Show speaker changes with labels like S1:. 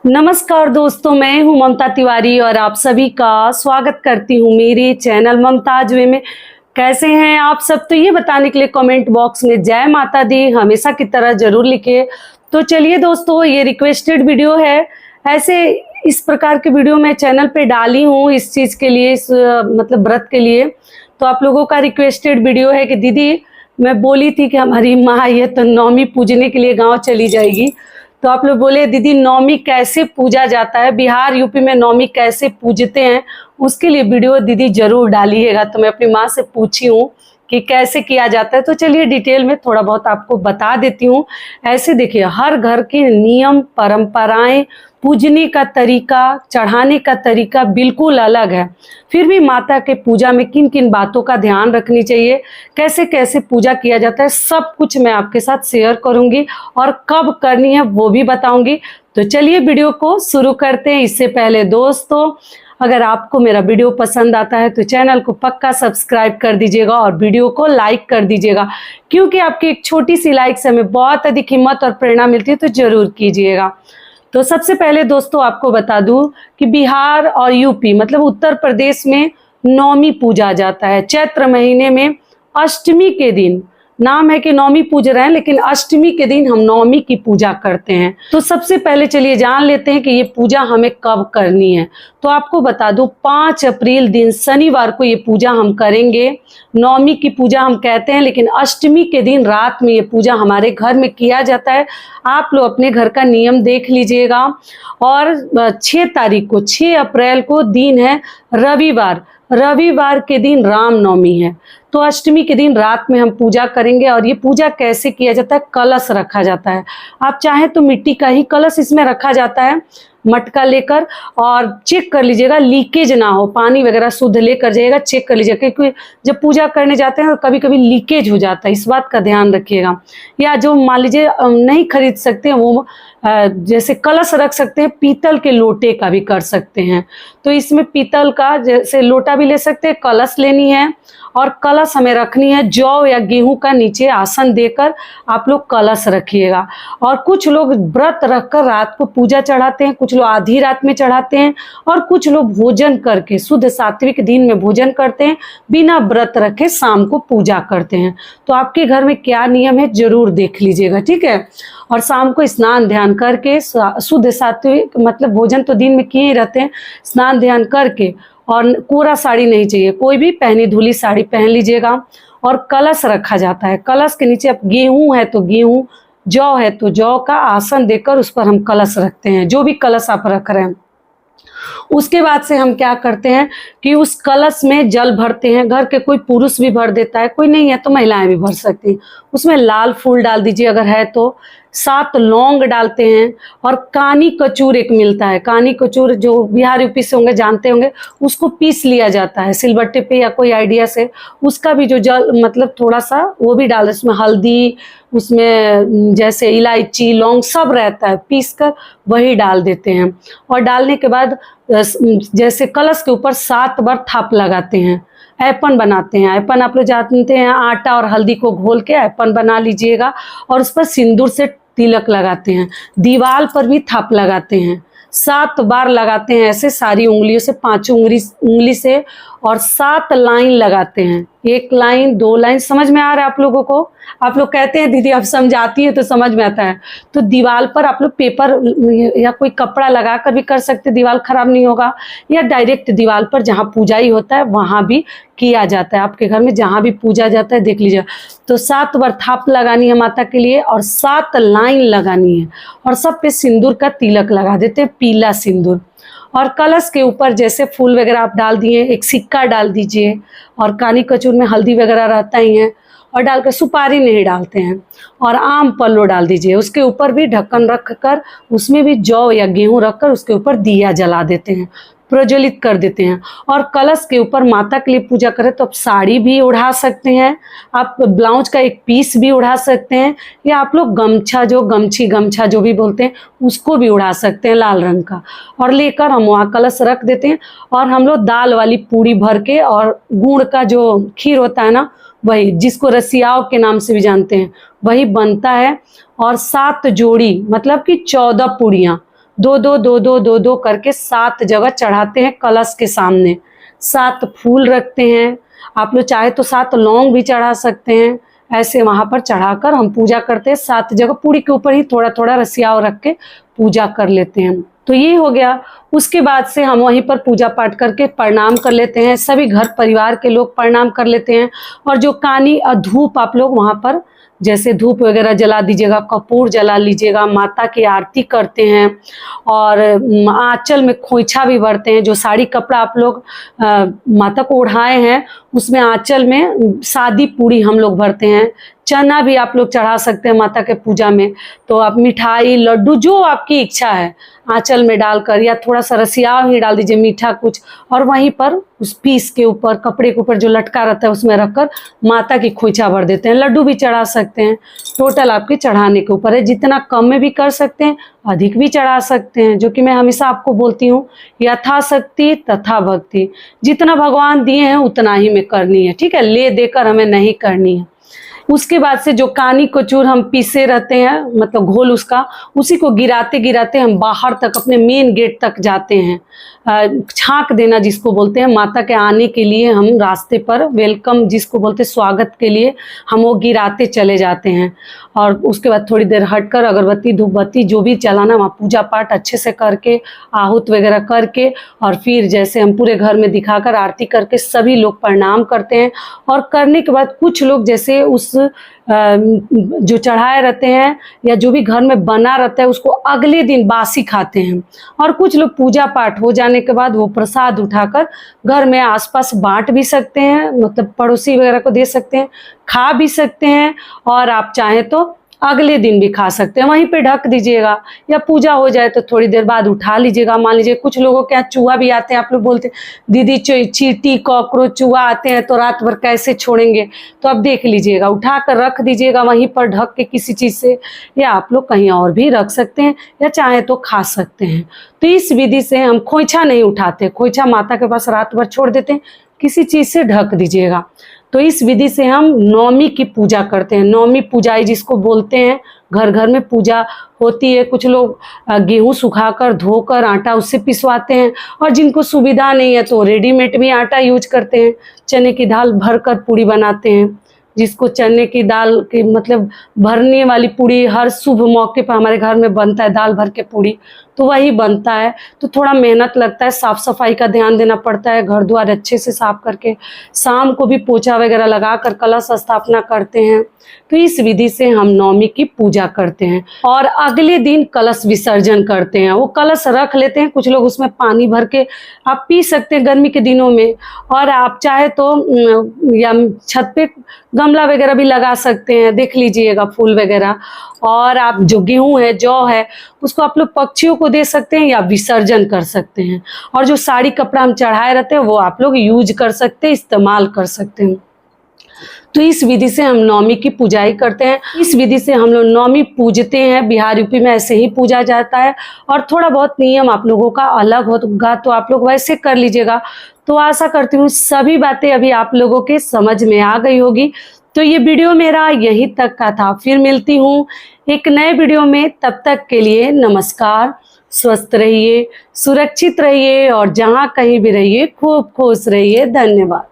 S1: नमस्कार दोस्तों, मैं हूं ममता तिवारी और आप सभी का स्वागत करती हूं मेरे चैनल ममताज वे में। कैसे हैं आप सब? तो ये बताने के लिए कमेंट बॉक्स में जय माता दी हमेशा की तरह जरूर लिखिए। तो चलिए दोस्तों, ये रिक्वेस्टेड वीडियो है। ऐसे इस प्रकार की वीडियो मैं चैनल पे डाली हूँ इस चीज़ के लिए, इस मतलब व्रत के लिए। तो आप लोगों का रिक्वेस्टेड वीडियो है कि दीदी, मैं बोली थी कि हमारी माँ ये तो नौमी पूजने के लिए गाँव चली जाएगी। तो आप लोग बोले दीदी नौमी कैसे पूजा जाता है, बिहार यूपी में नौमी कैसे पूजते हैं, उसके लिए वीडियो दीदी जरूर डालिएगा। तो मैं अपनी माँ से पूछी हूँ कि कैसे किया जाता है। तो चलिए डिटेल में थोड़ा बहुत आपको बता देती हूँ। ऐसे देखिए, हर घर के नियम परंपराएं, पूजने का तरीका, चढ़ाने का तरीका बिल्कुल अलग है। फिर भी माता के पूजा में किन किन बातों का ध्यान रखनी चाहिए, कैसे कैसे पूजा किया जाता है, सब कुछ मैं आपके साथ शेयर करूंगी और कब करनी है वो भी बताऊंगी। तो चलिए वीडियो को शुरू करते हैं। इससे पहले दोस्तों, अगर आपको मेरा वीडियो पसंद आता है तो चैनल को पक्का सब्सक्राइब कर दीजिएगा और वीडियो को लाइक कर दीजिएगा, क्योंकि आपकी एक छोटी सी लाइक से हमें बहुत अधिक हिम्मत और प्रेरणा मिलती है। तो जरूर कीजिएगा। तो सबसे पहले दोस्तों आपको बता दूं कि बिहार और यूपी मतलब उत्तर प्रदेश में नौमी पूजा जाता है चैत्र महीने में अष्टमी के दिन। नाम है कि नौमी पूज रहे हैं, लेकिन अष्टमी के दिन हम नौमी की पूजा करते हैं। तो सबसे पहले चलिए जान लेते हैं कि ये पूजा हमें कब करनी है। तो आपको बता दूं 5 अप्रैल दिन शनिवार को ये पूजा हम करेंगे। नौमी की पूजा हम कहते हैं, लेकिन अष्टमी के दिन रात में ये पूजा हमारे घर में किया जाता है। आप लोग अपने घर का नियम देख लीजिएगा। और 6 तारीख को, 6 अप्रैल को दिन है रविवार। रविवार के दिन रामनवमी है। तो अष्टमी के दिन रात में हम पूजा करेंगे। और ये पूजा कैसे किया जाता है, कलश रखा जाता है। आप चाहें तो मिट्टी का ही कलश इसमें रखा जाता है, मटका लेकर। और चेक कर लीजिएगा लीकेज ना हो, पानी वगैरह शुद्ध लेकर जाइएगा, चेक कर लीजिएगा, क्योंकि जब पूजा करने जाते हैं तो कभी कभी लीकेज हो जाता है, इस बात का ध्यान रखिएगा। या जो मान लीजिए नहीं खरीद सकते हैं, वो जैसे कलश रख सकते हैं, पीतल के लोटे का भी कर सकते हैं। तो इसमें पीतल का जैसे लोटा भी ले सकते हैं, कलश लेनी है। और कलश हमें रखनी है जौ या गेहूं का नीचे आसन देकर आप लोग कलश रखिएगा। और कुछ लोग व्रत रखकर रात को पूजा चढ़ाते हैं, कुछ लोग आधी रात में चढ़ाते हैं, और कुछ लोग भोजन करके शुद्ध सात्विक दिन में भोजन करते हैं, बिना व्रत रखे शाम को पूजा करते हैं। तो आपके घर में क्या नियम है जरूर देख लीजिएगा, ठीक है। और शाम को स्नान ध्यान करके शुद्ध सात्विक मतलब भोजन तो दिन में किए ही रहते हैं, स्नान ध्यान करके। और कोरा साड़ी नहीं चाहिए, कोई भी पहनी धुली साड़ी पहन लीजिएगा। और कलश रखा जाता है, कलश के नीचे आप गेहूं है तो गेहूं, जौ है तो जौ का आसन देकर उस पर हम कलश रखते हैं, जो भी कलश आप रख रहे हैं। उसके बाद से हम क्या करते हैं कि उस कलश में जल भरते हैं। घर के कोई पुरुष भी भर देता है, कोई नहीं है तो महिलाएं भी भर सकती हैं। उसमें लाल फूल डाल दीजिए अगर है तो, 7 लौंग डालते हैं। और कानी कचूर एक मिलता है, कानी कचूर जो बिहार यूपी से होंगे जानते होंगे, उसको पीस लिया जाता है सिलबट्टे पे या कोई आइडिया से। उसका भी जो जल मतलब थोड़ा सा वो भी डाल, उसमें हल्दी, उसमें जैसे इलायची लौंग सब रहता है, पीस कर वही डाल देते हैं। और डालने के बाद जैसे कलश के ऊपर 7 बार थाप लगाते हैं, ऐपन बनाते हैं। ऐपन आप लोग जानते हैं, आटा और हल्दी को घोल के ऐपन बना लीजिएगा। और उस पर सिंदूर से तिलक लगाते हैं, दीवार पर भी थाप लगाते हैं, 7 बार लगाते हैं ऐसे सारी उंगलियों से, 5 उंगली से। और 7 लाइन लगाते हैं, 1 लाइन 2 लाइन। समझ में आ रहा है आप लोगों को? आप लोग कहते हैं दीदी आप समझाती है तो समझ में आता है। तो दीवार पर आप लोग पेपर या कोई कपड़ा लगा कर भी कर सकते, दीवार खराब नहीं होगा। या डायरेक्ट दीवार पर जहाँ पूजा ही होता है वहाँ भी किया जाता है, आपके घर में जहाँ भी पूजा जाता है देख लीजिए। तो 7 बार थाप लगानी है माता के लिए और 7 लाइन लगानी है। और सब पे सिंदूर का तिलक लगा देते हैं, पीला सिंदूर। और कलश के ऊपर जैसे फूल वगैरह आप डाल दिए, एक सिक्का डाल दीजिए। और कानी कचूर में हल्दी वगैरह रहता ही है, और डालकर सुपारी नहीं डालते हैं। और आम पल्लो डाल दीजिए, उसके ऊपर भी ढक्कन रख कर उसमें भी जौ या गेहूं रखकर उसके ऊपर दिया जला देते हैं, प्रज्वलित कर देते हैं। और कलश के ऊपर माता के लिए पूजा करें तो आप साड़ी भी उड़ा सकते हैं, आप ब्लाउज का एक पीस भी उड़ा सकते हैं, या आप लोग गमछा जो गमछा जो भी बोलते हैं उसको भी उड़ा सकते हैं लाल रंग का। और लेकर हम वहाँ कलश रख देते हैं। और हम लोग दाल वाली पूड़ी भर के और गुड़ का जो खीर होता है ना, वही जिसको रसियाव के नाम से भी जानते हैं, वही बनता है। और 7 जोड़ी मतलब कि 14 पूड़ियाँ दो करके 7 जगह चढ़ाते हैं कलश के सामने। 7 फूल रखते हैं, आप लोग चाहे तो 7 लौंग भी चढ़ा सकते हैं। ऐसे वहां पर चढ़ाकर हम पूजा करते हैं। 7 जगह पूरी के ऊपर ही थोड़ा थोड़ा रसियाव रख के पूजा कर लेते हैं। तो ये हो गया। उसके बाद से हम वहीं पर पूजा पाठ करके प्रणाम कर लेते हैं। सभी घर परिवार के लोग प्रणाम कर लेते हैं। और जो कानी धूप आप लोग वहां पर जैसे धूप वगैरह जला दीजिएगा, कपूर जला लीजिएगा, माता की आरती करते हैं। और आंचल में खोइछा भी भरते हैं। जो साड़ी कपड़ा आप लोग माता को ओढ़ाए हैं उसमें आंचल में सादी पूरी हम लोग भरते हैं। चना भी आप लोग चढ़ा सकते हैं माता के पूजा में। तो आप मिठाई लड्डू जो आपकी इच्छा है आंचल में डालकर, या थोड़ा सा रसियाव ही डाल दीजिए मीठा कुछ, और वहीं पर उस पीस के ऊपर कपड़े के ऊपर जो लटका रहता है उसमें रखकर माता की खोइछा भर देते हैं। लड्डू भी चढ़ा सकते हैं। टोटल आपके चढ़ाने के ऊपर है। जितना कम में भी कर सकते हैं, अधिक भी चढ़ा सकते हैं। जो कि मैं हमेशा आपको बोलती हूँ, यथाशक्ति तथा भक्ति। जितना भगवान दिए हैं उतना ही में करनी है, ठीक है, ले देकर हमें नहीं करनी है। उसके बाद से जो कानी कचूर हम पीसे रहते हैं, मतलब घोल उसका, उसी को गिराते गिराते हम बाहर तक अपने मेन गेट तक जाते हैं। छांक देना जिसको बोलते हैं, माता के आने के लिए हम रास्ते पर वेलकम जिसको बोलते हैं, स्वागत के लिए हम वो गिराते चले जाते हैं। और उसके बाद थोड़ी देर हटकर अगरबत्ती धूप बत्ती जो भी चलाना वहाँ पूजा पाठ अच्छे से करके, आहूत वगैरह करके, और फिर जैसे हम पूरे घर में दिखाकर आरती करके सभी लोग प्रणाम करते हैं। और करने के बाद कुछ लोग जैसे उस जो चढ़ाए रहते हैं या जो भी घर में बना रहता है उसको अगले दिन बासी खाते हैं। और कुछ लोग पूजा पाठ हो जाने के बाद वो प्रसाद उठाकर घर में आसपास बांट भी सकते हैं, मतलब पड़ोसी वगैरह को दे सकते हैं, खा भी सकते हैं। और आप चाहें तो अगले दिन भी खा सकते हैं। वहीं पे ढक दीजिएगा, या पूजा हो जाए तो थोड़ी देर बाद उठा लीजिएगा। मान लीजिए कुछ लोगों के यहाँ चूहा भी आते हैं, आप लोग बोलते हैं दीदी चींटी कॉकरोच चूहा आते हैं तो रात भर कैसे छोड़ेंगे, तो आप देख लीजिएगा, उठा कर रख दीजिएगा वहीं पर ढक के किसी चीज़ से, या आप लोग कहीं और भी रख सकते हैं, या चाहे तो खा सकते हैं। तो इस विधि से हम खोइछा नहीं उठाते, खोइछा माता के पास रात भर छोड़ देते हैं, किसी चीज़ से ढक दीजिएगा। तो इस विधि से हम नवमी की पूजा करते हैं। नवमी पूजाई जिसको बोलते हैं, घर घर में पूजा होती है। कुछ लोग गेहूं सुखाकर धोकर आटा उससे पिसवाते हैं, और जिनको सुविधा नहीं है तो रेडीमेड भी आटा यूज करते हैं। चने की दाल भरकर पूड़ी बनाते हैं। जिसको चने की दाल की मतलब भरने वाली पूड़ी हर शुभ मौके पर हमारे घर में बनता है, दाल भर के पूड़ी, तो वही बनता है। तो थोड़ा मेहनत लगता है, साफ़ सफाई का ध्यान देना पड़ता है, घर द्वार अच्छे से साफ करके शाम को भी पोछा वगैरह लगा कर कलश स्थापना करते हैं। तो इस विधि से हम नवमी की पूजा करते हैं। और अगले दिन कलश विसर्जन करते हैं। वो कलश रख लेते हैं, कुछ लोग उसमें पानी भर के आप पी सकते हैं गर्मी के दिनों में। और आप चाहे तो या छत पे गमला वगैरह भी लगा सकते हैं, देख लीजिएगा फूल वगैरह। और आप जो गेहूं है जौ है उसको आप लोग पक्षियों को दे सकते हैं या विसर्जन कर सकते हैं। और जो साड़ी कपड़ा हम चढ़ाए रहते हैं वो आप लोग यूज कर सकते हैं, इस्तेमाल कर सकते हैं। तो इस विधि से हम नवमी की पूजाई करते हैं। इस विधि से हम लोग नवमी पूजते हैं। बिहार यूपी में ऐसे ही पूजा जाता है। और थोड़ा बहुत नियम आप लोगों का अलग होगा तो आप लोग वैसे कर लीजिएगा। तो आशा करती हूँ सभी बातें अभी आप लोगों के समझ में आ गई होगी। तो ये वीडियो मेरा यहीं तक का था। फिर मिलती हूँ एक नए वीडियो में। तब तक के लिए नमस्कार। स्वस्थ रहिए, सुरक्षित रहिए, और जहाँ कहीं भी रहिए खूब खुश रहिए। धन्यवाद।